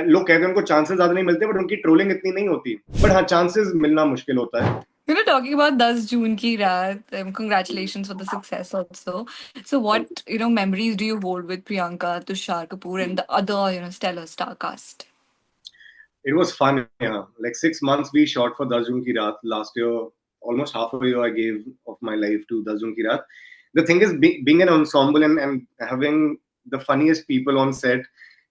लोग कहते हैं उनको चांसेस ज्यादा नहीं मिलते, बट उनकी ट्रोलिंग इतनी नहीं होती, बट हाँ चांसेस मिलना मुश्किल होता है. Talking about 10 June ki raat, congratulations for the success also. So, what memories do you hold with Priyanka, Tushar Kapoor, and the other stellar star cast? It was fun, yeah. Like 6 months we shot for 10 June Ki Raat last year. Almost half a year I gave of my life to 10 June Ki Raat. The thing is, being an ensemble and having the funniest people on set,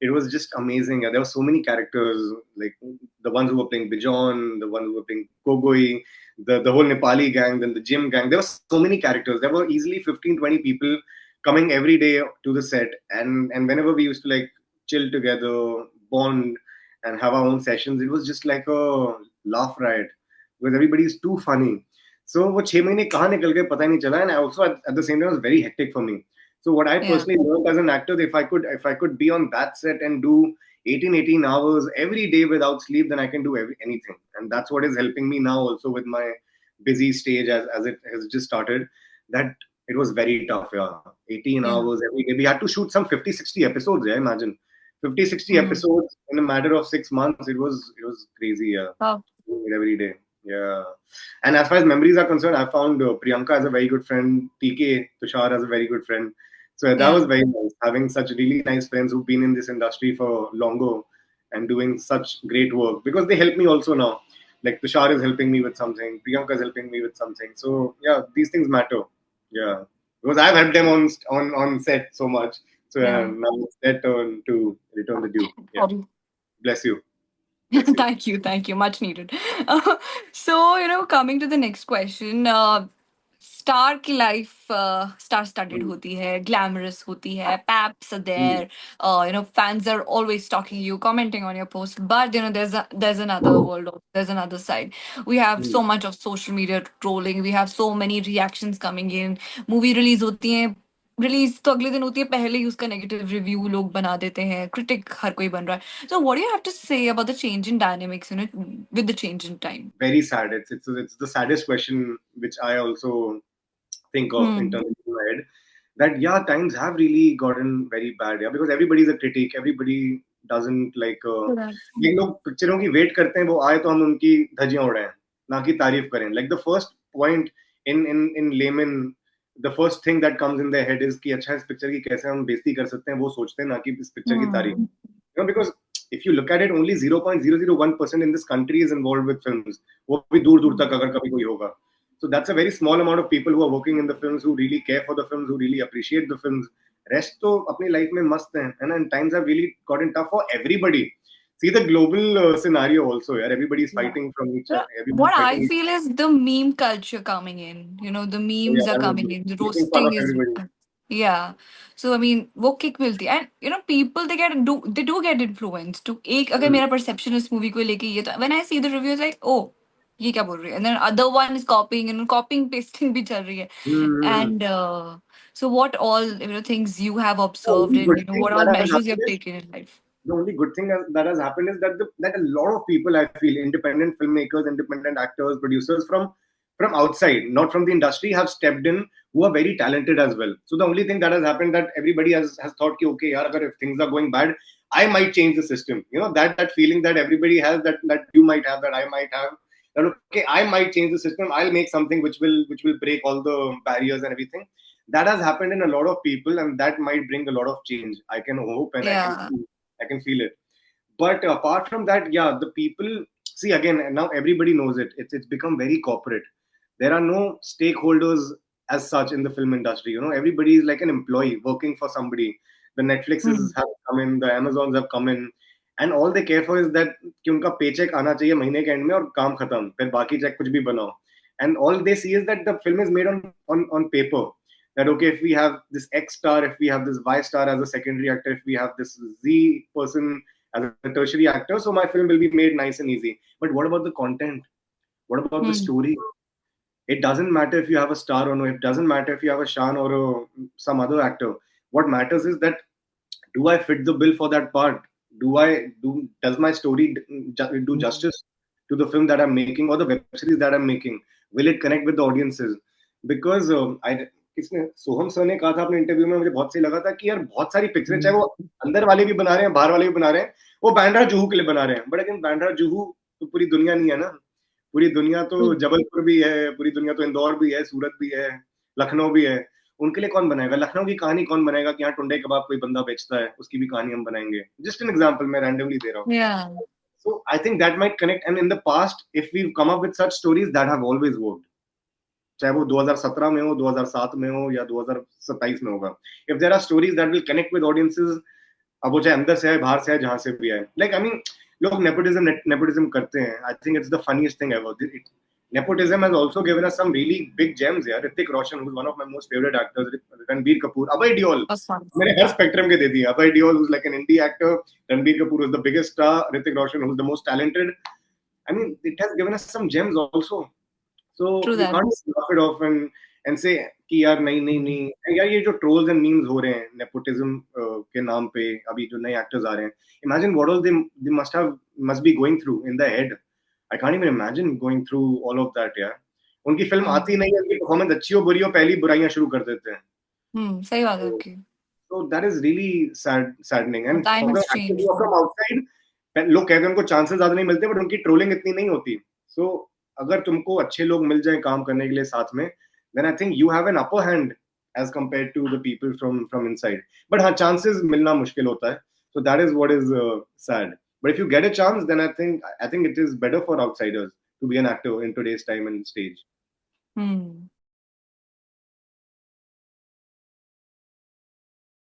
it was just amazing. Yeah. There were so many characters, like the ones who were playing Bijon, the ones who were playing Kogoi, the whole Nepali gang, then the gym gang. There were so many characters. There were easily 15, 20 people coming every day to the set. And whenever we used to like chill together, bond, and have our own sessions, it was just like a laugh riot because everybody is too funny. So वो 6 महीने कहाँ निकल गए पता ही नहीं चला, and I also at the same time it was very hectic for me. So what I Yeah. personally learned as an actor, if I could be on that set and do 18 hours every day without sleep, then I can do anything, and that's what is helping me now also with my busy stage as it has just started. That it was very tough, yeah. 18 Yeah. hours every day. We had to shoot some 50, 60 episodes, yeah, imagine. 50, 60 Hmm. episodes in a matter of 6 months. It was crazy, yeah. Wow. Doing it every day. Yeah. And as far as memories are concerned, I found Priyanka as a very good friend, TK, Tushar as a very good friend. So that Yeah. was very nice, having such really nice friends who've been in this industry for longer and doing such great work, because they help me also now. Like Tushar is helping me with something, Priyanka is helping me with something. So yeah, these things matter. Yeah, because I've helped them on set so much. So Yeah. now it's their turn to return the due. Yeah, Sorry. bless you, bless you. Thank you. Thank you. Much needed. So, coming to the next question. Star की life star studded Mm, होती है, glamorous होती है, paps are mm, there, fans are always talking you, commenting on your post, but there's another world, there's another side. We have mm. so much of social media trolling, we have so many reactions coming in. Movie release होती है, release तो अगले दिन होती है, पहले ही उसका negative review लोग बना देते हैं, क्रिटिक हर कोई बन रहा है. So what do you have to say about the change in dynamics, with the change in time? Very sad. It's the saddest question which I also think of Hmm. internally in my head. That yeah, times have really gotten very bad. Yeah, because everybody's a critic. Everybody doesn't like. Correct. ये लोग पिक्चरों की wait करते हैं वो आए तो हम उनकी धज्जियां उड़ाएं, ना कि तारीफ करें. Like the first point in layman, the first thing that comes in their head is कि अच्छा इस पिक्चर की कैसे हम बेइज्जती कर सकते हैं, वो सोचते हैं, ना कि इस पिक्चर की तारीफ. Hmm. Because if you look at it, only 0.001% in this country is involved with films. वो भी दूर दूर तक अगर कभी कोई होगा. So that's a very small amount of people who are working in the films, who really care for the films, who really appreciate the films. Rest तो अपनी life में मस्त हैं, है ना? And times have really gotten tough for everybody. See the global scenario also. Yeah, everybody is Yeah. fighting from each So, other. Everybody what is I fighting. feel is the meme culture coming in. The Yeah, memes are coming in. The making fun of roasting is, everybody. yeah. So I mean, वो kick मिलती है. And people they do get influenced. To एक अगर Mm. मेरा perception इस movie को लेके ये तो when I see the reviews like oh ये क्या बोल रही है, and then other one is copying and copying pasting भी चल रही है. Mm. And so what all things you have The observed, only and good thing what all that has measures you happened have is taken in life. the only good thing that has happened is that a lot of people, I feel, independent filmmakers, independent actors, producers from outside, not from the industry, have stepped in, who are very talented as well. So the only thing that has happened, that everybody has thought ki, okay yaar, agar if things are going bad, I might change the system. That feeling that everybody has, that you might have, that I might have, that okay, I might change the system, I'll make something which will break all the barriers and everything. That has happened in a lot of people, and that might bring a lot of change. I can hope, and Yeah. I can feel it. But apart from that, yeah, the people, see, again, now everybody knows it. It's become very corporate. There are no stakeholders as such in the film industry. Everybody is like an employee working for somebody. The Netflixes Hmm. have come in, the Amazons have come in, and all they care for is that कि उनका paycheck आना चाहिए महीने के end में और काम खत्म. फिर बाकी check कुछ भी बनाओ. And all they see is that the film is made on paper. That okay, if we have this X star, if we have this Y star as a secondary actor, if we have this Z person as a tertiary actor, so my film will be made nice and easy. But what about the content? What about the Hmm. story? It doesn't matter if you have a star or no. It doesn't matter if you have a Shan or some other actor. What matters is that, do I fit the bill for that part? Does my story do justice to the film that I'm making or the web series that I'm making? Will it connect with the audiences? Because I किसने सोहम sir ने कहा था अपने interview में, मुझे बहुत सही लगा था कि यार बहुत सारी पिक्चरें, चाहे वो अंदर वाले भी बना रहे हैं, बाहर वाले भी बना रहे हैं, वो बांद्रा जुहू के लिए बना रहे हैं, बट अगेन बांद्रा जुहू तो पूरी दुनिया नहीं है ना, पूरी दुनिया तो True. जबलपुर भी है, पूरी दुनिया तो इंदौर भी है, सूरत भी है, लखनऊ भी है। उनके लिए कौन बनाएगा? लखनऊ की कहानी कौन बनाएगा कि यहाँ टुंडे कबाब कोई बंदा बेचता है, उसकी भी कहानी हम बनाएंगे? जस्ट एन एग्जांपल मैं रैंडमली दे रहा हूँ। Yeah. So I think that might connect. And in the past, if we've come up with such stories that have always worked, चाहे वो 2017 में हो, 2007 में हो या 2027 में होगा, if there are stories that will connect with audiences, अब वो चाहे अंदर से आए, बाहर से आए, जहां से भी आए, like I mean, लोग nepotism करते हैं. I think it's the funniest thing ever. Nepotism has also given us some really big gems here. Hrithik Roshan, who's one of my most favorite actors, Ranbir Kapoor, Abhay Deol. Of course. मैंने हर spectrum के दे दिए. Abhay Deol, who's like an indie actor. Ranbir Kapoor, who's the biggest star. Hrithik Roshan, who's the most talented. I mean, it has given us some gems also. So True you that. can't just laugh it off and say कि यार नहीं नहीं नहीं यार, ये जो trolls and memes हो रहे हैं नेपोटिज्म के नाम पे, अभी जो नए एक्टर्स आ रहे हैं, imagine what all they must be going through in the head. I can't even imagine going through all of that यार. उनकी फिल्म आती नहीं है, उनकी परफॉर्मेंस अच्छी हो बुरी हो, पहली बुराइयां शुरू कर देते हैं. सही बात है आपकी. So that is really saddening. And Time for the has actors changed. who are from outside, लोग कहते हैं उनको चांसेस ज्यादा नहीं मिलते, बट उनकी ट्रोलिंग इतनी नहीं होती. So अगर तुमको अच्छे लोग मिल जाएं काम करने के लिए साथ में, then I think you have an upper hand as compared to the people from inside. But हाँ, chances मिलना मुश्किल होता है. So that is what is sad. But if you get a chance, then I think it is better for outsiders to be an actor in today's time and stage.